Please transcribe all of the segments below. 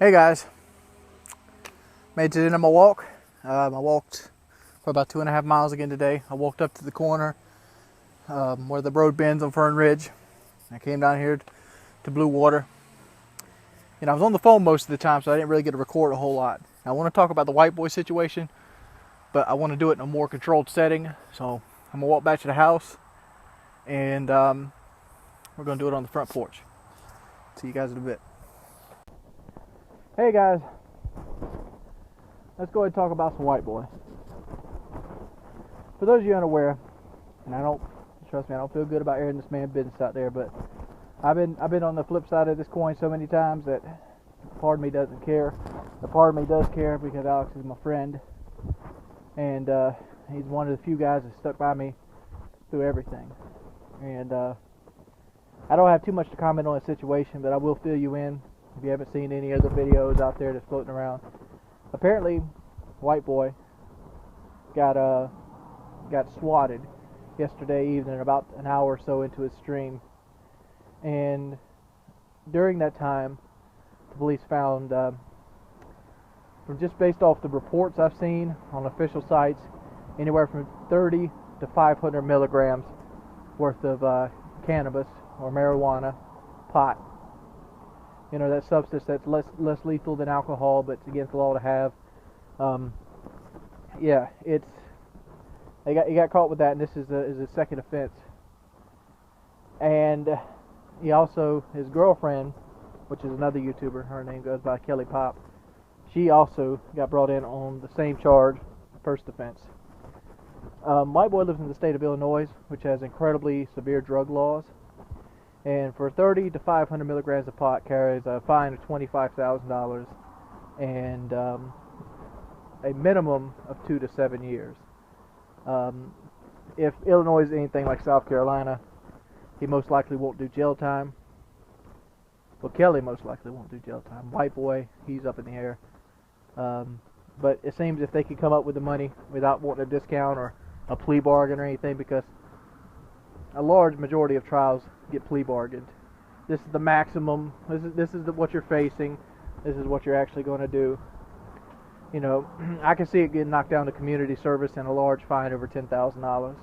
Hey guys, made it to the end of my walk. I walked for about 2.5 miles again today. I walked up to the corner where the road bends on Fern Ridge. I came down here to Blue Water. I was on the phone most of the time, so I didn't really get to record a whole lot. I want to talk about the Whiteboy situation, but I want to do it in a more controlled setting. So I'm gonna walk back to the house, and we're gonna do it on the front porch. See you guys in a bit. Hey guys, let's go ahead and talk about some Whiteboy. For those of you unaware, and I don't feel good about airing this man's business out there, but I've been on the flip side of this coin so many times that part of me doesn't care. The part of me does care because Alex is my friend, and he's one of the few guys that stuck by me through everything. And I don't have too much to comment on the situation, but I will fill you in if you haven't seen any other videos out there that's floating around. Apparently, Whiteboy got swatted yesterday evening, about an hour or so into his stream, and during that time, the police found, from just based off the reports I've seen on official sites, anywhere from 30 to 500 milligrams worth of cannabis or marijuana, pot. You know, that substance that's less lethal than alcohol, but it's against the law to have. Yeah, he got caught with that, and this is a second offense. And he also, his girlfriend, which is another YouTuber, her name goes by Kelly Pop, she also got brought in on the same charge, first offense. Whiteboy lives in the state of Illinois, which has incredibly severe drug laws. And for 30 to 500 milligrams of pot carries a fine of $25,000 and a minimum of 2 to 7 years. If Illinois is anything like South Carolina, he most likely won't do jail time. Well, Kelly most likely won't do jail time. Whiteboy, he's up in the air. But it seems if they could come up with the money without wanting a discount or a plea bargain or anything, because a large majority of trials get plea bargained. This is the maximum. This is what you're facing. This is what you're actually going to do. You know, I can see it getting knocked down to community service and a large fine over $10,000.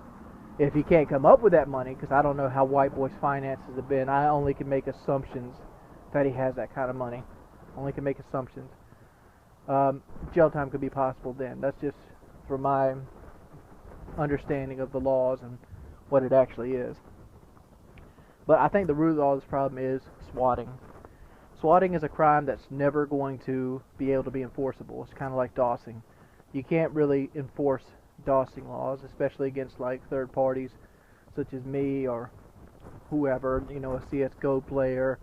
If he can't come up with that money, because I don't know how Whiteboy's finances have been, I only can make assumptions that he has that kind of money. Only can make assumptions. Jail time could be possible then. That's just from my understanding of the laws and what it actually is. But I think the root of all this problem is swatting. Swatting is a crime that's never going to be able to be enforceable. It's kind of like dossing. You can't really enforce dossing laws, especially against like third parties such as me or whoever, you know, a CSGO player,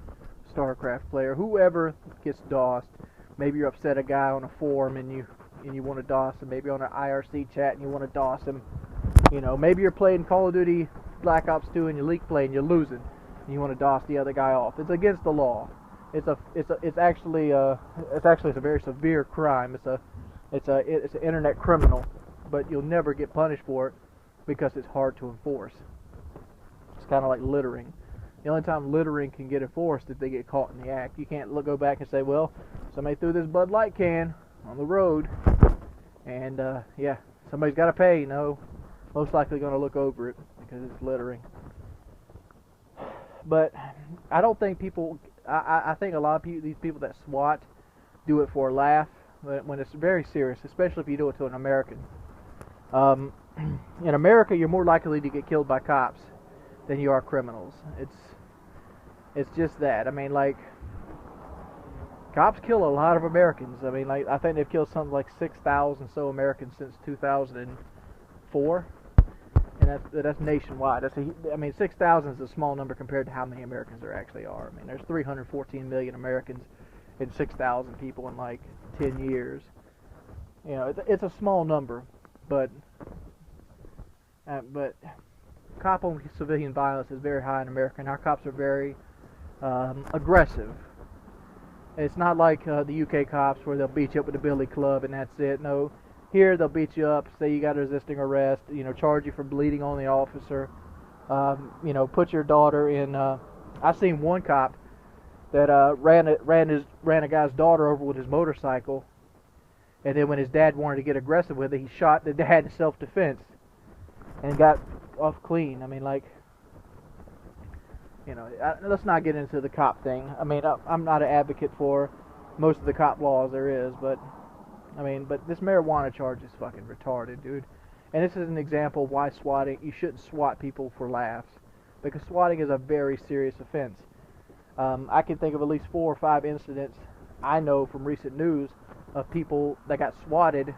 StarCraft player, whoever gets dossed. Maybe you're upset a guy on a forum and you want to doss him. Maybe on an IRC chat and you want to doss him. You know, maybe you're playing Call of Duty Black Ops 2 and you league play and you're losing, and you want to doss the other guy off. It's against the law. It's actually a very severe crime. It's an internet criminal, but you'll never get punished for it because it's hard to enforce. It's kind of like littering. The only time littering can get enforced is if they get caught in the act. You can't go back and say, well, somebody threw this Bud Light can on the road, and yeah, somebody's got to pay. No, most likely going to look over it because it's littering. But I don't think people. I think a lot of people, these people that SWAT, do it for a laugh when it's very serious, especially if you do it to an American. In America, you're more likely to get killed by cops than you are criminals. It's just that. I mean, like, cops kill a lot of Americans. I mean, like, I think they've killed something like 6,000 so Americans since 2004, and that's nationwide. 6,000 is a small number compared to how many Americans there actually are. I mean, there's 314 million Americans and 6,000 people in like 10 years. You know, it's a small number, but cop on civilian violence is very high in America, and our cops are very aggressive. It's not like the UK cops where they'll beat you up with a billy club and that's it. No, here they'll beat you up, say you got a resisting arrest, you know, charge you for bleeding on the officer, you know, put your daughter in. I've seen one cop that ran a guy's daughter over with his motorcycle, and then when his dad wanted to get aggressive with it, he shot the dad in self-defense and got off clean. I mean, like, you know, let's not get into the cop thing. I mean, I'm not an advocate for most of the cop laws there is, but I mean, but this marijuana charge is fucking retarded, dude. And this is an example of why you shouldn't swat people for laughs, because swatting is a very serious offense. I can think of at least 4 or 5 incidents I know from recent news of people that got swatted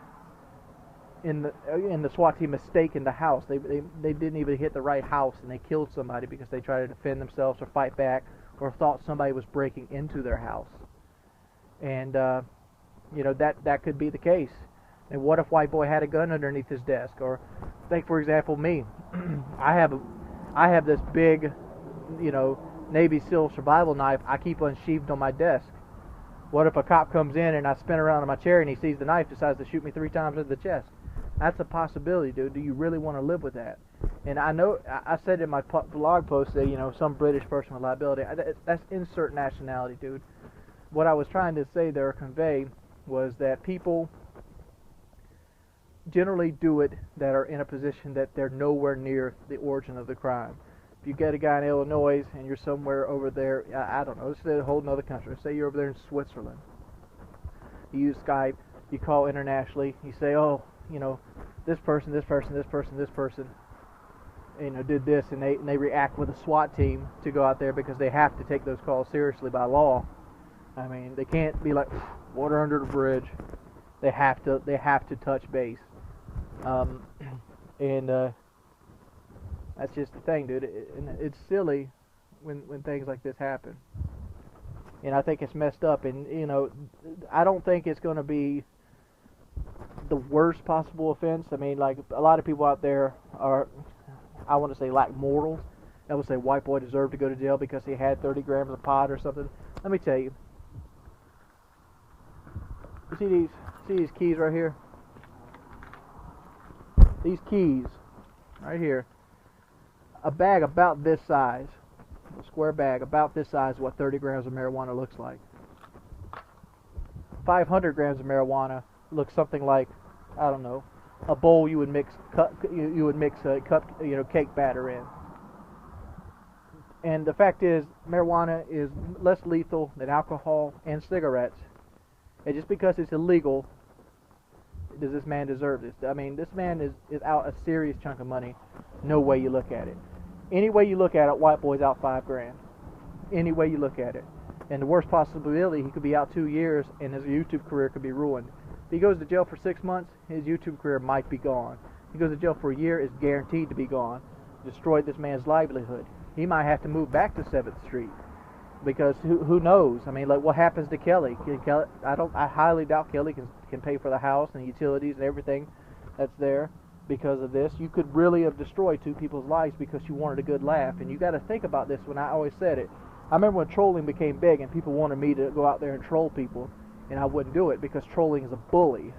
in the SWAT team mistaken the house. They didn't even hit the right house, and they killed somebody because they tried to defend themselves or fight back, or thought somebody was breaking into their house. And you know, that could be the case. And what if Whiteboy had a gun underneath his desk? Or take, for example, me. I have this big, you know, Navy SEAL survival knife I keep unsheathed on my desk. What if a cop comes in and I spin around in my chair and he sees the knife, decides to shoot me 3 times in the chest? That's a possibility, dude. Do you really want to live with that? And I know I said in my blog post that, you know, some British person with liability. That's insert nationality, dude. What I was trying to say there, or convey, was that people generally do it that are in a position that they're nowhere near the origin of the crime. If you get a guy in Illinois and you're somewhere over there, I don't know, let's say a whole other country. Let's say you're over there in Switzerland. You use Skype, you call internationally, you say, oh, you know, this person, you know, did this, and they react with a SWAT team to go out there because they have to take those calls seriously by law. I mean, they can't be like water under the bridge. They have to touch base. And that's just the thing, dude. It's silly when things like this happen. And I think it's messed up. And, you know, I don't think it's going to be the worst possible offense. I mean, like, a lot of people out there are, I want to say, lack morals. I would say Whiteboy deserved to go to jail because he had 30 grams of pot or something. Let me tell you. You see these keys right here? These keys right here. A bag about this size, a square bag about this size, is what 30 grams of marijuana looks like. 500 grams of marijuana looks something like, I don't know, a bowl you would mix a cup, you know, cake batter in. And the fact is, marijuana is less lethal than alcohol and cigarettes. And just because it's illegal, does this man deserve this? I mean, this man is out a serious chunk of money. No way you look at it. Any way you look at it, Whiteboy's out $5 grand. Any way you look at it. And the worst possibility, he could be out 2 years and his YouTube career could be ruined. If he goes to jail for 6 months, his YouTube career might be gone. If he goes to jail for a year, it's guaranteed to be gone. Destroyed this man's livelihood. He might have to move back to 7th Street. Because who knows? I mean, like, what happens to Kelly? I highly doubt Kelly can pay for the house and utilities and everything that's there because of this. You could really have destroyed 2 people's lives because you wanted a good laugh. And you got to think about this. When I always said it, I remember when trolling became big and people wanted me to go out there and troll people, and I wouldn't do it because trolling is a bully.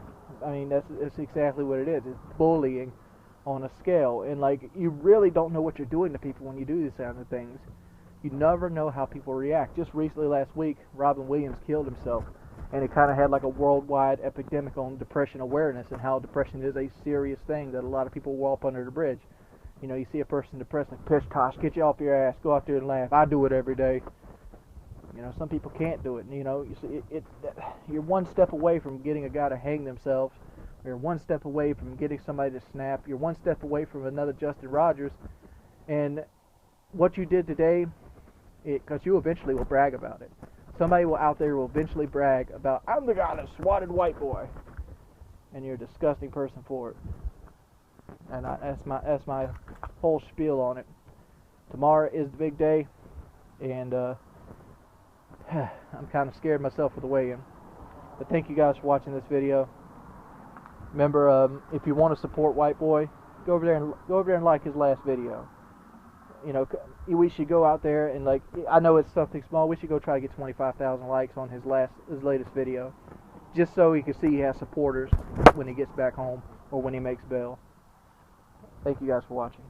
I mean, that's exactly what it is. It's bullying on a scale, and like, you really don't know what you're doing to people when you do these kinds of things. You never know how people react. Just recently, last week, Robin Williams killed himself, and it kind of had like a worldwide epidemic on depression awareness and how depression is a serious thing that a lot of people walk under the bridge. You know, you see a person depressed, like, pish tosh, get you off your ass, go out there and laugh. I do it every day. You know, some people can't do it. And, you know, you see, you're one step away from getting a guy to hang themselves. You're one step away from getting somebody to snap. You're one step away from another Justin Rogers. And what you did today, because you eventually will brag about it. Somebody out there will eventually brag about, I'm the guy that swatted Whiteboy. And you're a disgusting person for it. And that's my whole spiel on it. Tomorrow is the big day, and I'm kind of scared myself for the weigh-in. But thank you guys for watching this video. Remember, if you want to support Whiteboy, go over there and like his last video. You know, we should go out there and, like, I know it's something small. We should go try to get 25,000 likes on his latest video, just so he can see he has supporters when he gets back home or when he makes bail. Thank you guys for watching.